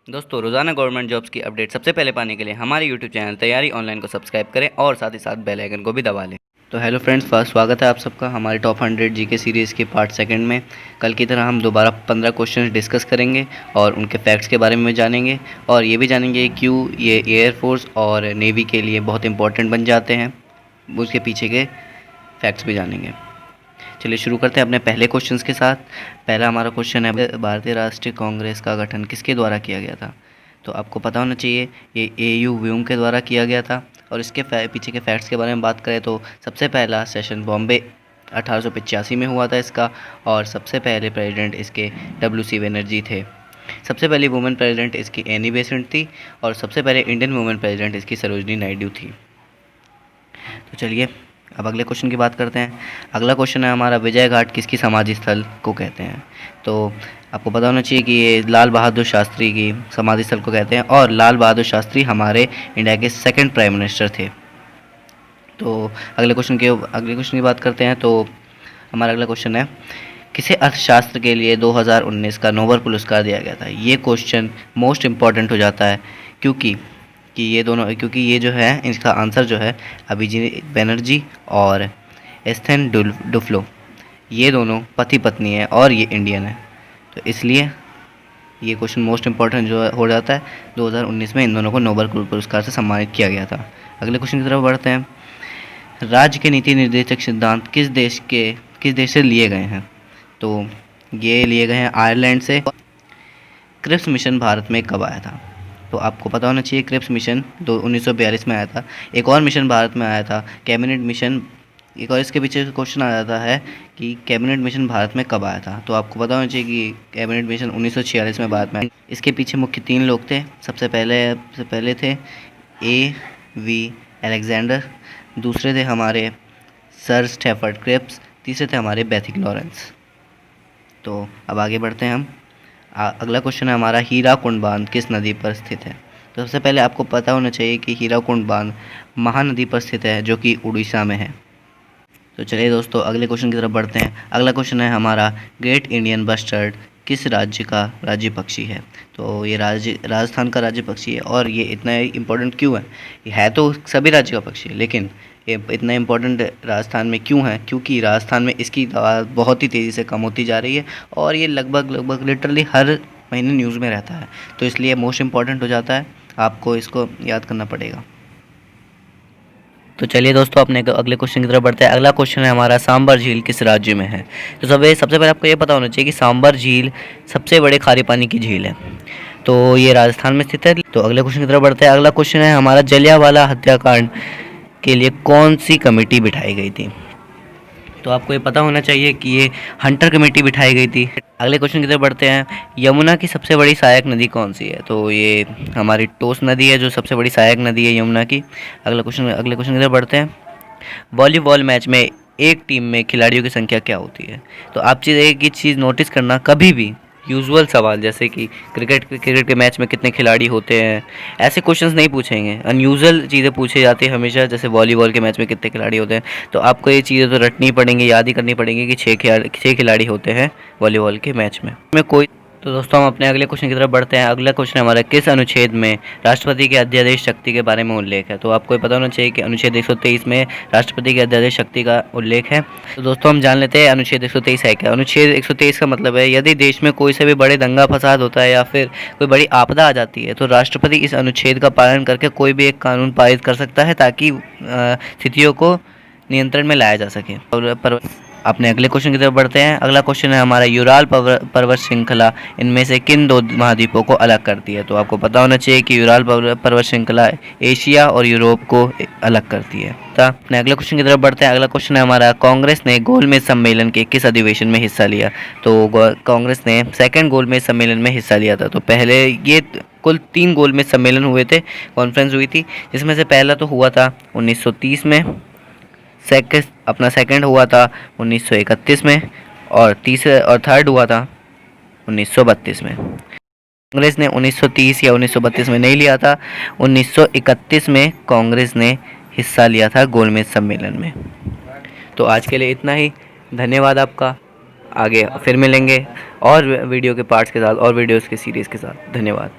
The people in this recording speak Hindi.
दोस्तों रोज़ाना गवर्नमेंट जॉब्स की अपडेट सबसे पहले पाने के लिए हमारे यूट्यूब चैनल तैयारी ऑनलाइन को सब्सक्राइब करें और साथ ही साथ बेल आइकन को भी दबा लें। तो हेलो फ्रेंड्स, फर्स्ट स्वागत है आप सबका हमारे टॉप 100 जीके सीरीज़ के पार्ट सेकंड में। कल की तरह हम दोबारा 15 क्वेश्चन डिस्कस करेंगे और उनके फैक्ट्स के बारे में जानेंगे और ये भी जानेंगे क्यों ये एयरफोर्स और नेवी के लिए बहुत इंपॉर्टेंट बन जाते हैं, उसके पीछे के फैक्ट्स भी जानेंगे। चलिए शुरू करते हैं अपने पहले क्वेश्चंस के साथ। पहला हमारा क्वेश्चन है, भारतीय राष्ट्रीय कांग्रेस का गठन किसके द्वारा किया गया था? तो आपको पता होना चाहिए ये एयू व्यूम के द्वारा किया गया था। और इसके पीछे के फैक्ट्स के बारे में बात करें तो सबसे पहला सेशन बॉम्बे 1885 में हुआ था इसका, और सबसे पहले प्रेसिडेंट इसके WC बनर्जी थे। सबसे पहली वुमेन प्रेसिडेंट इसकी एनी बेसेंट थी और सबसे पहले इंडियन वुमेन प्रेसिडेंट इसकी सरोजनी नायडू थी। तो चलिए अब अगले क्वेश्चन की बात करते हैं। अगला क्वेश्चन है हमारा, विजय घाट किसकी समाधि स्थल को कहते हैं? तो आपको पता होना चाहिए कि ये लाल बहादुर शास्त्री की समाधि स्थल को कहते हैं और लाल बहादुर शास्त्री हमारे इंडिया के सेकंड प्राइम मिनिस्टर थे। तो अगले क्वेश्चन की बात करते हैं। तो हमारा अगला क्वेश्चन है, किसे अर्थशास्त्र के लिए 2019 का नोबेल पुरस्कार दिया गया था? ये क्वेश्चन मोस्ट इम्पॉर्टेंट हो जाता है क्योंकि ये जो है इसका आंसर जो है अभिजीत बनर्जी और एस्थेन डुफ्लो, ये दोनों पति पत्नी है और ये इंडियन है। तो इसलिए ये क्वेश्चन मोस्ट इम्पॉर्टेंट जो हो जाता है। 2019 में इन दोनों को नोबेल पुरस्कार से सम्मानित किया गया था। अगले क्वेश्चन की तरफ बढ़ते हैं। राज्य के नीति निर्देशक सिद्धांत किस देश से लिए गए हैं? तो ये लिए गए हैं आयरलैंड से। क्रिप्स मिशन भारत में कब आया था? तो आपको पता होना चाहिए क्रिप्स मिशन 1942 में आया था। एक और मिशन भारत में आया था, कैबिनेट मिशन। एक और इसके पीछे क्वेश्चन आ जाता है कि कैबिनेट मिशन भारत में कब आया था? तो आपको पता होना चाहिए कि कैबिनेट मिशन 1946 में भारत में आया। इसके पीछे मुख्य 3 लोग थे। सबसे पहले थे A.V. अलेक्जेंडर, दूसरे थे हमारे सर स्टैफर्ड क्रिप्स, तीसरे थे हमारे बेथिक लॉरेंस। तो अब आगे बढ़ते हैं हम। अगला क्वेश्चन है हमारा, हीराकुंड बांध किस नदी पर स्थित है? तो सबसे पहले आपको पता होना चाहिए कि हीराकुंड बांध महानदी पर स्थित है जो कि उड़ीसा में है। तो चलिए दोस्तों अगले क्वेश्चन की तरफ बढ़ते हैं। अगला क्वेश्चन है हमारा, ग्रेट इंडियन बस्टर्ड किस राज्य का राज्य पक्षी है? तो ये राजस्थान का राज्य पक्षी है। और ये इतना इम्पोर्टेंट क्यों है? ये है तो सभी राज्य का पक्षी है, लेकिन ये इतना इम्पोर्टेंट राजस्थान में क्यों है? क्योंकि राजस्थान में इसकी आवाज़ बहुत ही तेज़ी से कम होती जा रही है और ये लगभग लिटरली हर महीने न्यूज़ में रहता है। तो इसलिए मोस्ट इम्पॉर्टेंट हो जाता है, आपको इसको याद करना पड़ेगा। तो चलिए दोस्तों अपने अगले क्वेश्चन की तरफ बढ़ते हैं। अगला क्वेश्चन है हमारा, सांबर झील किस राज्य में है? तो सबसे पहले आपको ये पता होना चाहिए कि सांबर झील सबसे बड़े खारे पानी की झील है, तो ये राजस्थान में स्थित है। तो अगले क्वेश्चन की तरफ बढ़ते हैं। अगला क्वेश्चन है हमारा, जलियांवाला हत्याकांड के लिए कौन सी कमेटी बिठाई गई थी? तो आपको ये पता होना चाहिए कि ये हंटर कमेटी बिठाई गई थी। अगले क्वेश्चन की तरफ बढ़ते हैं। यमुना की सबसे बड़ी सहायक नदी कौन सी है? तो ये हमारी टोस नदी है जो सबसे बड़ी सहायक नदी है यमुना की। अगले क्वेश्चन की तरफ बढ़ते हैं। वॉलीबॉल मैच में एक टीम में खिलाड़ियों की संख्या क्या होती है? तो आप एक ही चीज़ नोटिस करना, कभी भी यूजुअल सवाल जैसे कि क्रिकेट के मैच में कितने खिलाड़ी होते हैं, ऐसे क्वेश्चंस नहीं पूछेंगे। अनयूजुअल चीज़ें पूछी जाती है हमेशा, जैसे वॉलीबॉल के मैच में कितने खिलाड़ी होते हैं। तो आपको ये चीज़ें तो रटनी पड़ेंगी, याद ही करनी पड़ेंगी कि 6 खिलाड़ी होते हैं वॉलीबॉल के मैच में कोई। तो दोस्तों हम अपने अगले क्वेश्चन की तरफ बढ़ते हैं। अगला क्वेश्चन हमारा, किस अनुच्छेद में राष्ट्रपति के अध्यादेश शक्ति के बारे में उल्लेख है? तो आपको पता होना चाहिए कि अनुच्छेद 123 में राष्ट्रपति के अध्यादेश शक्ति का उल्लेख है। तो दोस्तों हम जान लेते हैं अनुच्छेद 123 है क्या। अनुच्छेद 123 का मतलब है, यदि देश में कोई से भी बड़े दंगा फसाद होता है या फिर कोई बड़ी आपदा आ जाती है तो राष्ट्रपति इस अनुच्छेद का पालन करके कोई भी एक कानून पारित कर सकता है ताकि स्थितियों को नियंत्रण में लाया जा सके। अपने अगले क्वेश्चन की तरफ बढ़ते हैं। अगला क्वेश्चन है हमारा, यूराल पर्वत श्रृंखला इनमें से किन 2 महाद्वीपों को अलग करती है? तो आपको पता होना चाहिए कि यूराल पर्वत श्रृंखला एशिया और यूरोप को अलग करती है। अपने अगले क्वेश्चन की तरफ बढ़ते हैं। अगला क्वेश्चन है हमारा, कांग्रेस ने गोलमेज सम्मेलन के किस अधिवेशन में हिस्सा लिया? तो कांग्रेस ने सेकंड गोलमेज सम्मेलन में हिस्सा लिया था। तो पहले ये कुल 3 गोलमेज सम्मेलन हुए थे, कॉन्फ्रेंस हुई थी, जिसमें से पहला तो हुआ था 1930 में, सेकंड हुआ था 1931 में और थर्ड हुआ था 1932 में। कांग्रेस ने 1930 या 1932 में नहीं लिया था, 1931 में कांग्रेस ने हिस्सा लिया था गोलमेज सम्मेलन में। तो आज के लिए इतना ही, धन्यवाद आपका। आगे फिर मिलेंगे और वीडियो के पार्ट्स के साथ और वीडियोस के सीरीज़ के साथ। धन्यवाद।